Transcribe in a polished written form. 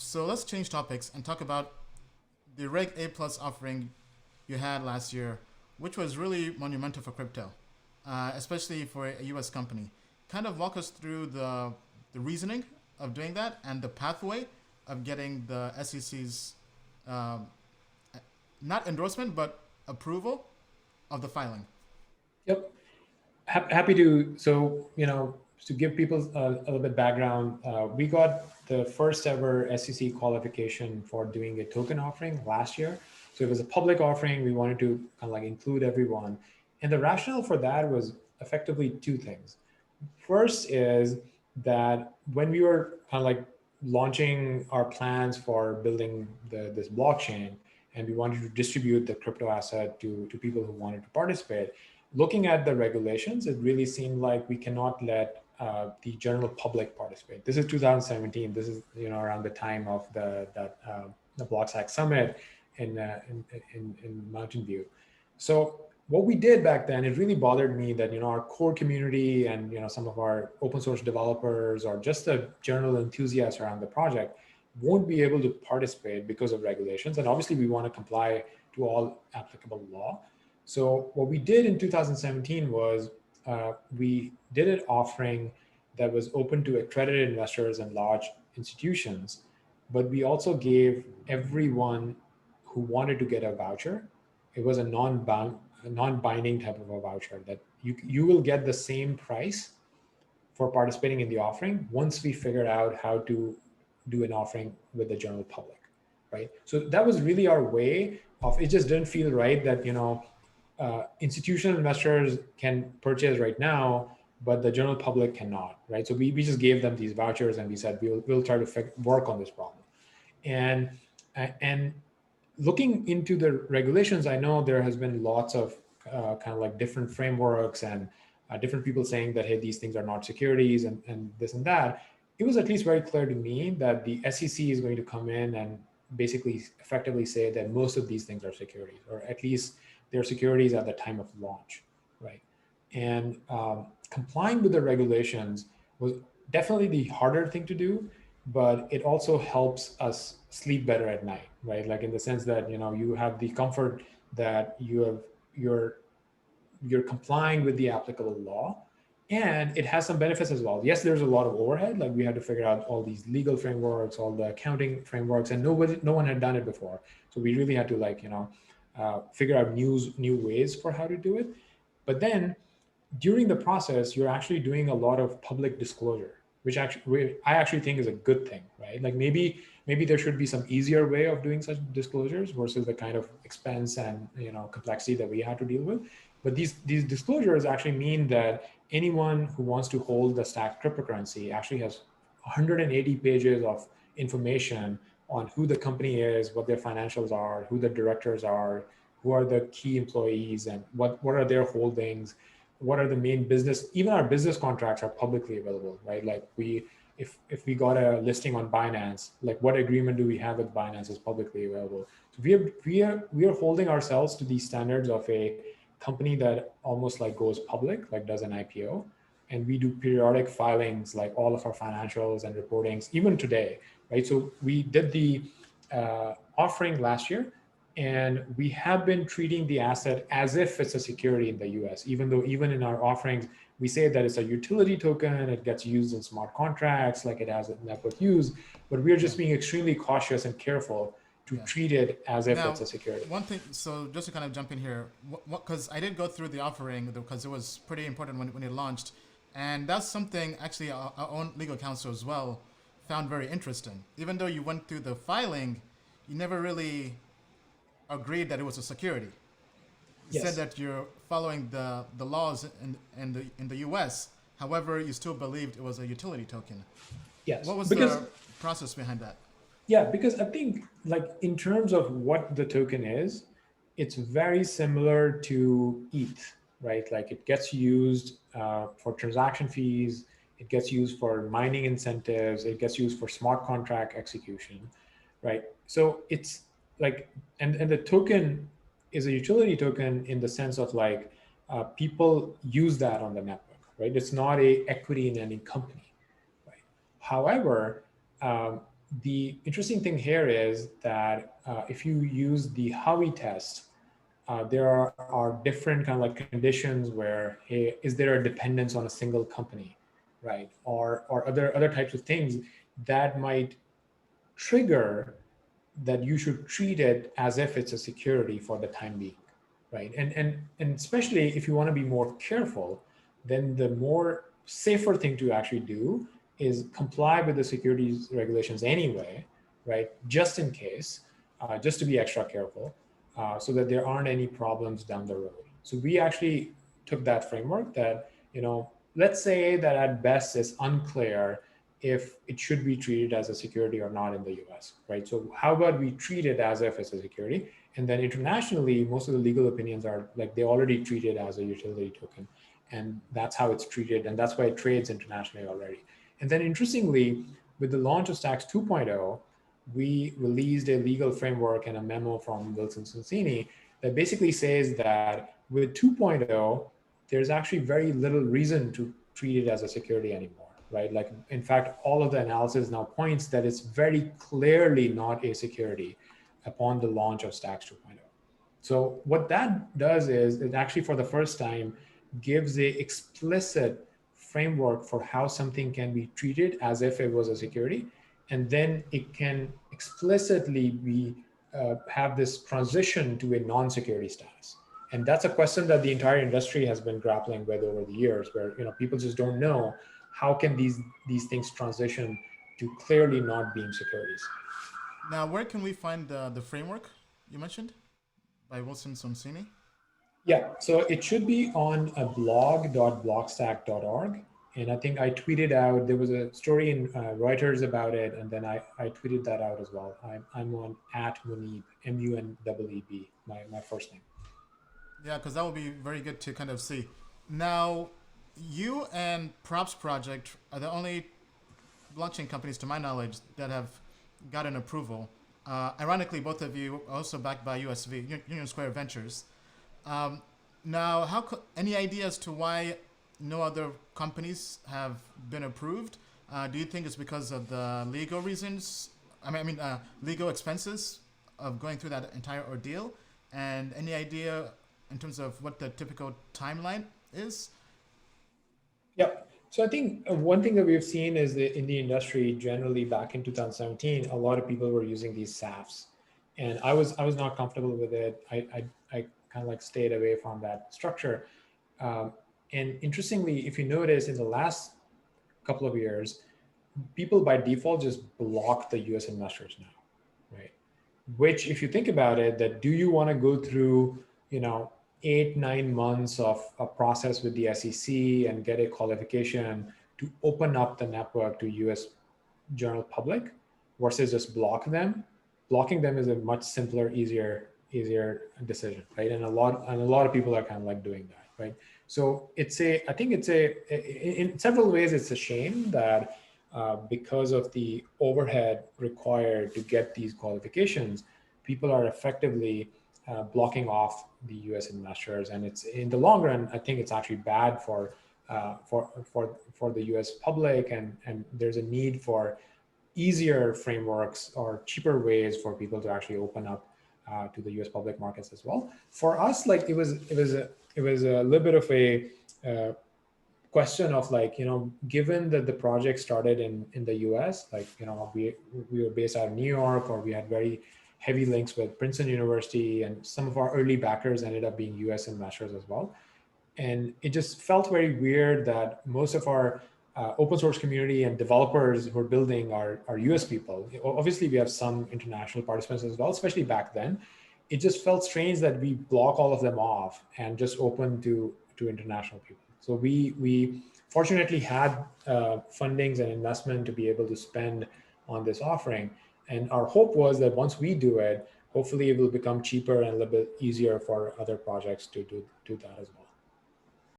So let's change topics and talk about the Reg A Plus offering you had last year, which was really monumental for crypto, especially for a US company. Kind of walk us through the reasoning of doing that and the pathway of getting the SEC's um, not endorsement but approval of the filing. Yep. Happy to. So, to give people a little bit background, we got the first ever SEC qualification for doing a token offering last year. So it was a public offering. We wanted to kind of like include everyone. And the rationale for that was effectively two things. First is that when we were kind of like launching our plans for building this blockchain, and we wanted to distribute the crypto asset to people who wanted to participate, looking at the regulations, it really seemed like we cannot let the general public participate. This is 2017. This is around the time of the Blockstack summit in Mountain View. So what we did back then, it really bothered me that our core community and some of our open source developers or just the general enthusiasts around the project won't be able to participate because of regulations. And obviously we want to comply to all applicable law. So what we did in 2017 was we did an offering that was open to accredited investors and large institutions, but we also gave everyone who wanted to get a voucher. It was a non-binding type of a voucher that you will get the same price for participating in the offering once we figured out how to do an offering with the general public, right? So that was really our way of, it just didn't feel right that institutional investors can purchase right now, but the general public cannot, right? So we just gave them these vouchers and we said we'll try to work on this problem. And looking into the regulations, I know there has been lots of kind of like different frameworks and different people saying that, hey, these things are not securities and this and that. It was at least very clear to me that the SEC is going to come in and basically effectively say that most of these things are securities, or at least they're securities at the time of launch, right? And complying with the regulations was definitely the harder thing to do, but it also helps us sleep better at night, right? Like in the sense that you have the comfort that you're complying with the applicable law, and it has some benefits as well. Yes, there's a lot of overhead. Like we had to figure out all these legal frameworks, all the accounting frameworks, and no one had done it before. So we really had to figure out new ways for how to do it. But then during the process, you're actually doing a lot of public disclosure, which I actually think is a good thing, right? Like maybe there should be some easier way of doing such disclosures versus the kind of expense and complexity that we had to deal with. But these disclosures actually mean that anyone who wants to hold the stacked cryptocurrency actually has 180 pages of information on who the company is, what their financials are, who the directors are, who are the key employees, and what are their holdings, what are the main business, even our business contracts are publicly available, right? Like if we got a listing on Binance, like what agreement do we have with Binance is publicly available. So we are holding ourselves to these standards of a company that almost like goes public, like does an IPO. And we do periodic filings, like all of our financials and reportings, even today, right? So we did the offering last year, and we have been treating the asset as if it's a security in the US, even though even in our offerings, we say that it's a utility token, it gets used in smart contracts, like it has a network use, but we're just Yeah. being extremely cautious and careful to Yeah. treat it as if it's Now, a security. one thing, so just to kind of jump in here, because I did go through the offering because it was pretty important when it launched, and that's something actually our own legal counsel as well found very interesting. Even though you went through the filing, you never really agreed that it was a security. You said Yes. that you're following the laws in the U.S. However, you still believed it was a utility token. Yes. What was Because the process behind that? Yeah, because I think like in terms of what the token is, it's very similar to ETH, right? Like it gets used for transaction fees, it gets used for mining incentives, it gets used for smart contract execution, right? So it's like, and the token is a utility token in the sense of like people use that on the network, right? It's not a equity in any company, right? However, um, The interesting thing here is that if you use the Howey test, there are different kind of like conditions where, hey, is there a dependence on a single company, right? Or other types of things that might trigger that you should treat it as if it's a security for the time being, right? And especially if you want to be more careful, then the more safer thing to actually do is comply with the securities regulations anyway, right? Just in case, just to be extra careful, so that there aren't any problems down the road. So we actually took that framework that, let's say that at best it's unclear if it should be treated as a security or not in the US, right? So how about we treat it as if it's a security? And then internationally, most of the legal opinions are like they already treat it as a utility token. And that's how it's treated. And that's why it trades internationally already. And then interestingly, with the launch of Stacks 2.0, we released a legal framework and a memo from Wilson Sonsini that basically says that with 2.0, there's actually very little reason to treat it as a security anymore, right? Like, in fact, all of the analysis now points that it's very clearly not a security upon the launch of Stacks 2.0. So what that does is it actually, for the first time, gives a explicit framework for how something can be treated as if it was a security. And then it can explicitly be have this transition to a non-security status. And that's a question that the entire industry has been grappling with over the years, where people just don't know how can these things transition to clearly not being securities. Now, where can we find the framework you mentioned by Wilson Sonsini? Yeah, so it should be on a blog.blockstack.org. And I think I tweeted out, there was a story in Reuters about it, and then I tweeted that out as well. I'm on @Muneeb, MUNEEB, my first name. Yeah, because that would be very good to kind of see. Now, you and Props Project are the only blockchain companies, to my knowledge, that have gotten approval. Ironically, both of you are also backed by USV, Union Square Ventures. Now, any idea as to why no other companies have been approved? Do you think it's because of the legal reasons? Legal expenses of going through that entire ordeal? And any idea in terms of what the typical timeline is? Yeah. So I think one thing that we've seen is that in the industry generally back in 2017, a lot of people were using these SAFs, and I was not comfortable with it. I kind of like stayed away from that structure. And interestingly, if you notice, in the last couple of years, people by default just block the US investors now, right? Which, if you think about it, that do you want to go through, 8-9 months of a process with the SEC and get a qualification to open up the network to US general public versus just block them? Blocking them is a much simpler, easier decision, right? And a lot of people are kind of like doing that, right? So I think in several ways, it's a shame that because of the overhead required to get these qualifications, people are effectively blocking off the U.S. investors, and it's in the long run. I think it's actually bad for the U.S. public, and there's a need for easier frameworks or cheaper ways for people to actually open up to the U.S. public markets as well. For us, like it was a little bit of a question of like, given that the project started in the US, like, we were based out of New York, or we had very heavy links with Princeton University, and some of our early backers ended up being US investors as well. And it just felt very weird that most of our open source community and developers who are building are US people. Obviously, we have some international participants as well, especially back then. It just felt strange that we block all of them off and just open to international people. So we fortunately had fundings and investment to be able to spend on this offering. And our hope was that once we do it, hopefully it will become cheaper and a little bit easier for other projects to do that as well.